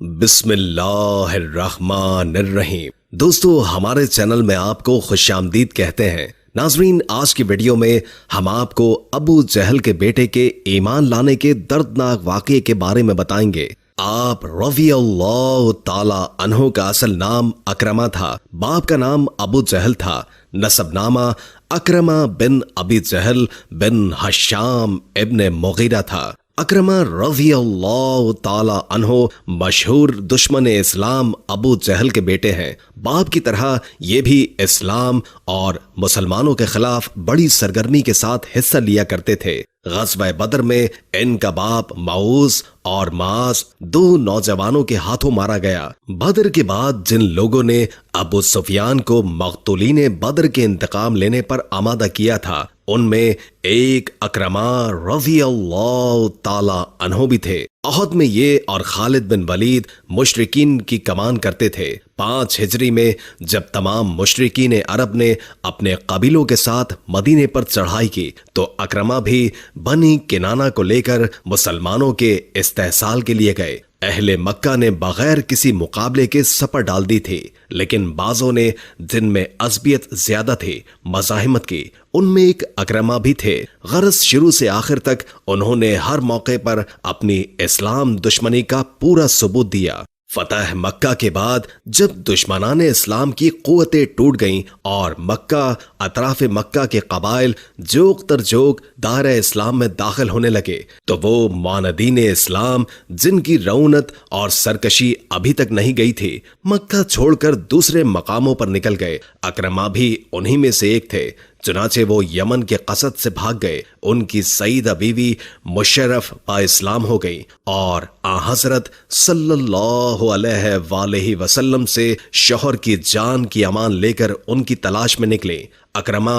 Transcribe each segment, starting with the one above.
بسم اللہ الرحمن الرحیم۔ دوستو، ہمارے چینل میں آپ کو خوش آمدید کہتے ہیں۔ ناظرین، آج کی ویڈیو میں ہم آپ کو ابو جہل کے بیٹے کے ایمان لانے کے دردناک واقعے کے بارے میں بتائیں گے۔ آپ رضی اللہ تعالی عنہ کا اصل نام اکرمہ تھا، باپ کا نام ابو جہل تھا، نسب نامہ اکرمہ بن ابی جہل بن ہشام ابن مغیرہ تھا۔ اکرمہ رضی اللہ تعالی عنہ مشہور دشمن اسلام ابو جہل کے بیٹے ہیں۔ باپ کی طرح یہ بھی اسلام اور مسلمانوں کے خلاف بڑی سرگرمی کے ساتھ حصہ لیا کرتے تھے۔ غزوہ بدر میں ان کا باپ معوذ اور معاذ دو نوجوانوں کے ہاتھوں مارا گیا۔ بدر کے بعد جن لوگوں نے ابو سفیان کو مقتولین بدر کے انتقام لینے پر آمادہ کیا تھا، ان میں ایک اکرمہ رضی اللہ تعالی عنہ بھی تھے۔ احد میں یہ اور خالد بن ولید مشرکین کی کمان کرتے تھے۔ 5 ہجری میں جب تمام مشرکین عرب نے اپنے قبیلوں کے ساتھ مدینے پر چڑھائی کی تو اکرمہ بھی بنی کنانہ کو لے کر مسلمانوں کے استحصال کے لیے گئے۔ اہل مکہ نے بغیر کسی مقابلے کے سپر ڈال دی تھی، لیکن بعضوں نے جن میں عصبیت زیادہ تھی مزاحمت کی۔ ان میں ایک اکرمہ بھی تھے۔ غرض شروع سے آخر تک انہوں نے ہر موقع پر اپنی اسلام دشمنی کا پورا ثبوت دیا۔ فتح مکہ کے بعد جب دشمنان اسلام کی قوتیں ٹوٹ گئیں اور مکہ اطراف مکہ کے قبائل جوگ تر جوگ دائرہ اسلام میں داخل ہونے لگے تو وہ معاندین اسلام جن کی رعونت اور سرکشی ابھی تک نہیں گئی تھی، مکہ چھوڑ کر دوسرے مقاموں پر نکل گئے۔ اکرمہ بھی انہی میں سے ایک تھے۔ چنانچہ وہ یمن کے قصد سے بھاگ گئے۔ ان کی سیدہ بیوی مشرف با اسلام ہو گئی اور حضرت صلی اللہ علیہ وآلہ وسلم سے شوہر کی جان کی امان لے کر ان کی تلاش میں نکلے۔ اکرمہ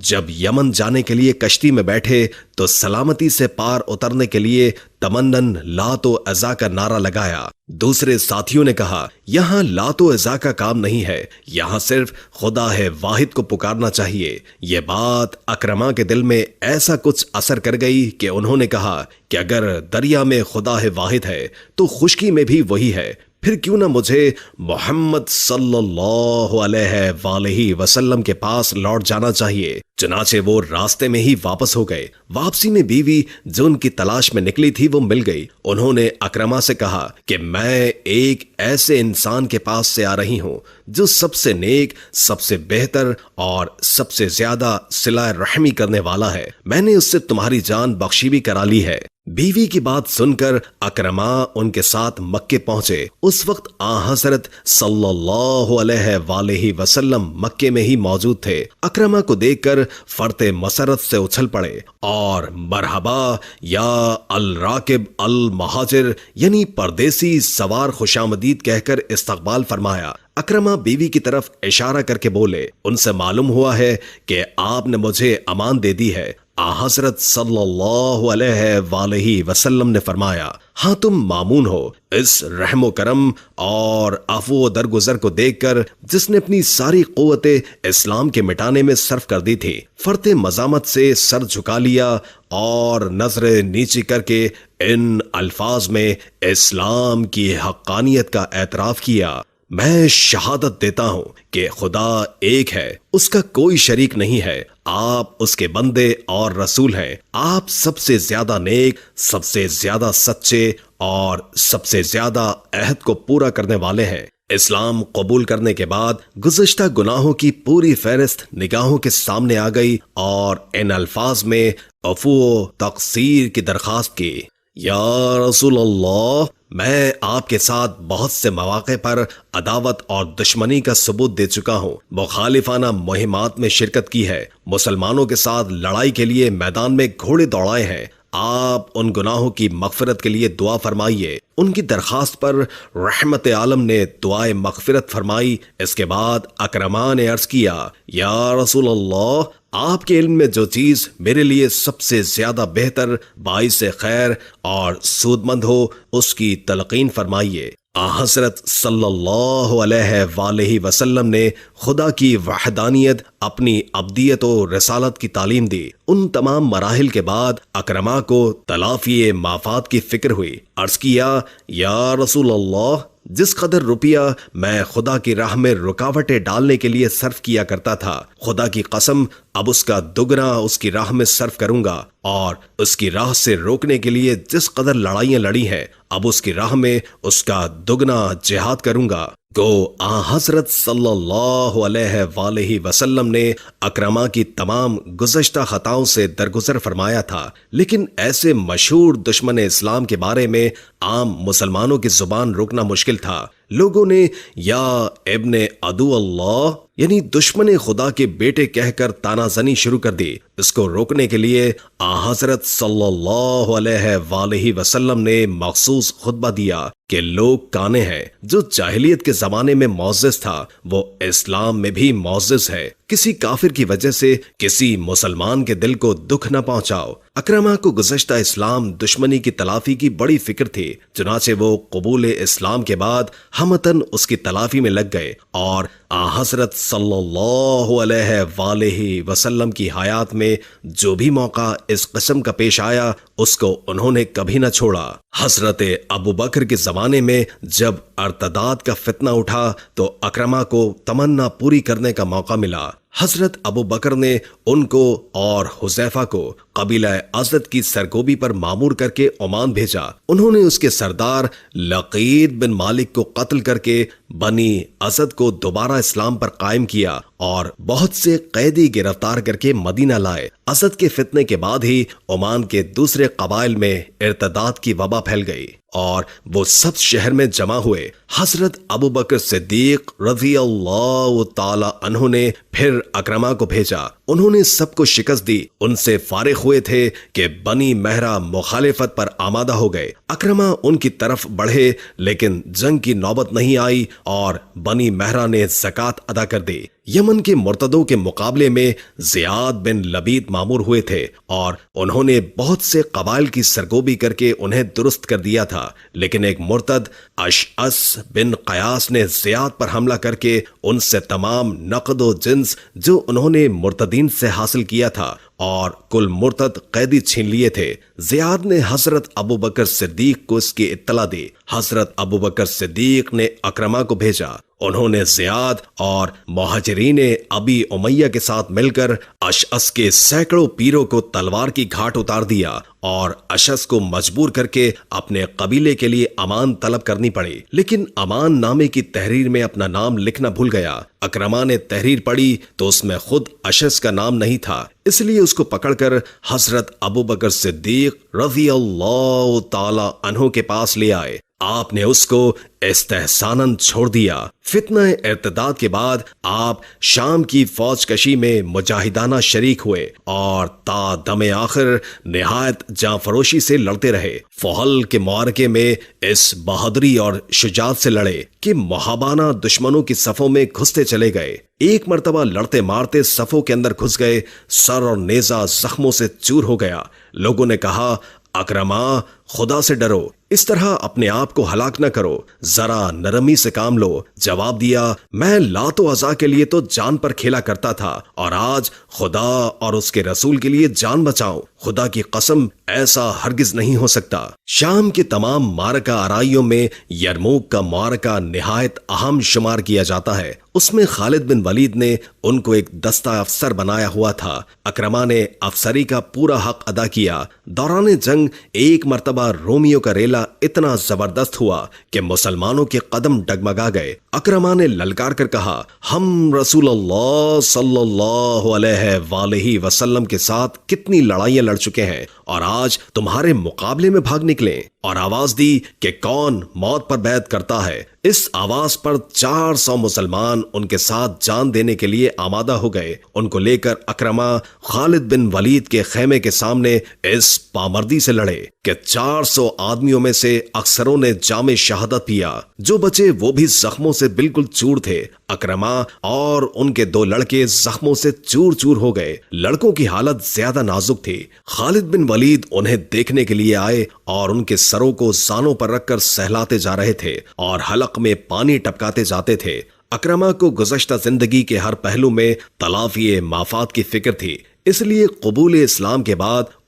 جب یمن جانے کے لیے کشتی میں بیٹھے تو سلامتی سے پار اترنے کے لیے تمنن لات و عزا کا نعرہ لگایا۔ دوسرے ساتھیوں نے کہا، یہاں لات و عزا کا کام نہیں ہے، یہاں صرف خدا ہے واحد کو پکارنا چاہیے۔ یہ بات اکرمہ کے دل میں ایسا کچھ اثر کر گئی کہ انہوں نے کہا کہ اگر دریا میں خدا ہے واحد ہے تو خشکی میں بھی وہی ہے، پھر کیوں نہ مجھے محمد صلی اللہ علیہ وآلہ وسلم کے پاس لوٹ جانا چاہیے۔ چنانچہ وہ راستے میں ہی واپس ہو گئے۔ واپسی میں بیوی جو ان کی تلاش میں نکلی تھی وہ مل گئی۔ انہوں نے اکرمہ سے کہا کہ میں ایک ایسے انسان کے پاس سے آ رہی ہوں جو سب سے نیک، سب سے بہتر اور سب سے زیادہ صلہ رحمی کرنے والا ہے۔ میں نے اس سے تمہاری جان بخشی بھی کرا لی ہے۔ بیوی کی بات سن کر اکرمہ ان کے ساتھ مکے پہنچے۔ اس وقت حضرت صلی اللہ علیہ وآلہ وسلم مکے میں ہی موجود تھے۔ اکرمہ کو دیکھ کر فرط مسرت سے اچھل پڑے اور مرحبا یا الراکب المہاجر یعنی پردیسی سوار خوش آمدید کہہ کر استقبال فرمایا۔ اکرمہ بیوی کی طرف اشارہ کر کے بولے، ان سے معلوم ہوا ہے کہ آپ نے مجھے امان دے دی ہے۔ حضرت صلی اللہ علیہ وآلہ وسلم نے فرمایا، ہاں تم مامون ہو۔ اس رحم و کرم اور عفو و درگزر کو دیکھ کر جس نے اپنی ساری قوت اسلام کے مٹانے میں صرف کر دی تھی، فرط مزامت سے سر جھکا لیا اور نظر نیچی کر کے ان الفاظ میں اسلام کی حقانیت کا اعتراف کیا، میں شہادت دیتا ہوں کہ خدا ایک ہے، اس کا کوئی شریک نہیں ہے، آپ اس کے بندے اور رسول ہیں، آپ سب سے زیادہ نیک، سب سے زیادہ سچے اور سب سے زیادہ عہد کو پورا کرنے والے ہیں۔ اسلام قبول کرنے کے بعد گزشتہ گناہوں کی پوری فہرست نگاہوں کے سامنے آ گئی اور ان الفاظ میں عفو و تقصیر کی درخواست کی، یا رسول اللہ، میں آپ کے ساتھ بہت سے مواقع پر عداوت اور دشمنی کا ثبوت دے چکا ہوں، مخالفانہ مہمات میں شرکت کی ہے، مسلمانوں کے ساتھ لڑائی کے لیے میدان میں گھوڑے دوڑائے ہیں، آپ ان گناہوں کی مغفرت کے لیے دعا فرمائیے۔ ان کی درخواست پر رحمت عالم نے دعائے مغفرت فرمائی۔ اس کے بعد اکرمہ نے عرض کیا، یا رسول اللہ، آپ کے علم میں جو چیز میرے لیے سب سے زیادہ بہتر، باعث خیر اور سود مند ہو اس کی تلقین فرمائیے۔ حضرت صلی اللہ علیہ وآلہ وسلم نے خدا کی وحدانیت، اپنی عبدیت و رسالت کی تعلیم دی۔ ان تمام مراحل کے بعد اکرمہ کو تلافی مافات کی فکر ہوئی۔ عرض کیا، یا رسول اللہ، جس قدر روپیہ میں خدا کی راہ میں رکاوٹیں ڈالنے کے لیے صرف کیا کرتا تھا، خدا کی قسم اب اس کا دگنا اس کی راہ میں صرف کروں گا، اور اس کی راہ سے روکنے کے لیے جس قدر لڑائیاں لڑی ہیں اب اس کی راہ میں اس کا دگنا جہاد کروں گا۔ گو آن حضرت صلی اللہ علیہ وآلہ وسلم نے اکرما کی تمام گزشتہ خطاؤں سے درگزر فرمایا تھا، لیکن ایسے مشہور دشمن اسلام کے بارے میں عام مسلمانوں کی زبان روکنا مشکل تھا۔ لوگوں نے یا ابن عدو اللہ یعنی دشمن خدا کے بیٹے کہہ کر تانا زنی شروع کر دی۔ اس کو روکنے کے لیے حضرت صلی اللہ علیہ وآلہ وسلم نے مخصوص خطبہ دیا کہ لوگ کانے ہیں، جو جاہلیت کے زمانے میں معزز تھا وہ اسلام میں بھی معزز ہے۔ کسی کافر کی وجہ سے کسی مسلمان کے دل کو دکھ نہ پہنچاؤ۔ اکرمہ کو گزشتہ اسلام دشمنی کی تلافی کی بڑی فکر تھی، چنانچہ وہ قبول اسلام کے بعد ہمتن اس کی تلافی میں لگ گئے، اور حضرت صلی اللہ علیہ وآلہ وسلم کی حیات میں جو بھی موقع اس قسم کا پیش آیا اس کو انہوں نے کبھی نہ چھوڑا۔ حضرت ابو بکر کے زمانے میں جب ارتداد کا فتنہ اٹھا تو اکرمہ کو تمنا پوری کرنے کا موقع ملا۔ حضرت ابو بکر نے ان کو اور حذیفہ کو قبیلہ ازد کی سرگوبی پر مامور کر کے عمان بھیجا۔ انہوں نے اس کے سردار لقید بن مالک کو قتل کر کے بنی ازد کو دوبارہ اسلام پر قائم کیا اور بہت سے قیدی گرفتار کر کے مدینہ لائے۔ ازد کے فتنے کے بعد ہی عمان کے دوسرے قبائل میں ارتداد کی وبا پھیل گئی اور وہ سب شہر میں جمع ہوئے۔ حضرت ابو بکر صدیق رضی اللہ تعالی عنہ نے پھر اکرمہ کو بھیجا۔ انہوں نے سب کو شکست دی، ان سے فارغ ہوئے تھے کہ بنی مہرہ مخالفت پر آمادہ ہو گئے۔ اکرمہ ان کی طرف بڑھے لیکن جنگ کی نوبت نہیں آئی اور بنی مہرہ نے زکوٰۃ ادا کر دی۔ یمن کے مرتدوں کے مقابلے میں زیاد بن لبید مامور ہوئے تھے اور انہوں نے بہت سے قبائل کی سرگوبی کر کے انہیں درست کر دیا تھا، لیکن ایک مرتد اشعث بن قیاس نے زیاد پر حملہ کر کے ان سے تمام نقد و جنس جو انہوں نے مرتدین سے حاصل کیا تھا اور کل مرتد قیدی چھین لیے تھے۔ زیاد نے حضرت ابو بکر صدیق کو اس کی اطلاع دی۔ حضرت ابو بکر صدیق نے اکرمہ کو بھیجا۔ انہوں نے زیاد اور مہاجرین ابی امیہ کے ساتھ مل کر اشعث کے سینکڑوں پیروں کو تلوار کی گھاٹ اتار دیا اور اشعث کو مجبور کر کے اپنے قبیلے کے لیے امان طلب کرنی پڑی، لیکن امان نامے کی تحریر میں اپنا نام لکھنا بھول گیا۔ اکرمہ نے تحریر پڑھی تو اس میں خود اشعث کا نام نہیں تھا، اس لیے اس کو پکڑ کر حضرت ابو بکر صدیق رضی اللہ تعالی عنہ کے پاس لے آئے۔ آپ نے اس کو استحساناً چھوڑ دیا۔ فتنہ ارتداد کے بعد آپ شام کی فوج کشی میں مجاہدانہ شریک ہوئے اور تا دم آخر نہایت جاں فروشی سے لڑتے رہے۔ فحل کے معرکے میں اس بہادری اور شجاعت سے لڑے کہ محابانہ دشمنوں کی صفوں میں گھستے چلے گئے۔ ایک مرتبہ لڑتے مارتے صفوں کے اندر گھس گئے، سر اور نیزہ زخموں سے چور ہو گیا۔ لوگوں نے کہا، اکرمہ خدا سے ڈرو، اس طرح اپنے آپ کو ہلاک نہ کرو، ذرا نرمی سے کام لو۔ جواب دیا، میں لات و عزا کے لیے تو جان پر کھیلا کرتا تھا اور آج خدا اور اس کے رسول کے لیے جان بچاؤں۔ خدا کی قسم ایسا ہرگز نہیں ہو سکتا۔ شام کے تمام معرکہ آرائیوں میں یرموک کا معرکہ نہایت اہم شمار کیا جاتا ہے۔ اس میں خالد بن ولید نے ان کو ایک دستہ افسر بنایا ہوا تھا۔ اکرمہ نے افسری کا پورا حق ادا کیا۔ دوران جنگ ایک مرتبہ رومیوں کا ریلا اتنا زبردست ہوا کہ مسلمانوں کے قدم ڈگمگا گئے۔ اکرمہ نے للکار کر کہا، ہم رسول اللہ صلی اللہ علیہ وآلہ وسلم کے ساتھ کتنی لڑائیاں لڑ چکے ہیں اور آج تمہارے مقابلے میں بھاگ نکلیں، اور آواز دی کہ کون موت پر بیعت کرتا ہے۔ اس آواز پر 400 مسلمان ان کے ساتھ جان دینے کے لیے آمادہ ہو گئے۔ ان کو لے کر اکرمہ خالد بن ولید کے خیمے کے سامنے اس پامردی سے لڑے کہ 400 آدمیوں میں سے اکثروں نے جام شہادت پیا، جو بچے وہ بھی زخموں سے بالکل چور تھے۔ اکرمہ اور ان کے 2 لڑکے زخموں سے چور چور ہو گئے۔ لڑکوں کی حالت زیادہ نازک تھی۔ خالد بن ولید انہیں دیکھنے کے لیے آئے اور ان کے سروں کو زانوں پر رکھ کر سہلاتے جا رہے تھے اور حلق میں پانی ٹپکاتے جاتے تھے۔ اکرمہ کو گزشتہ زندگی کے ہر پہلو میں تلافی مافات کی فکر تھی، اس لیے قبول اسلام کے بعد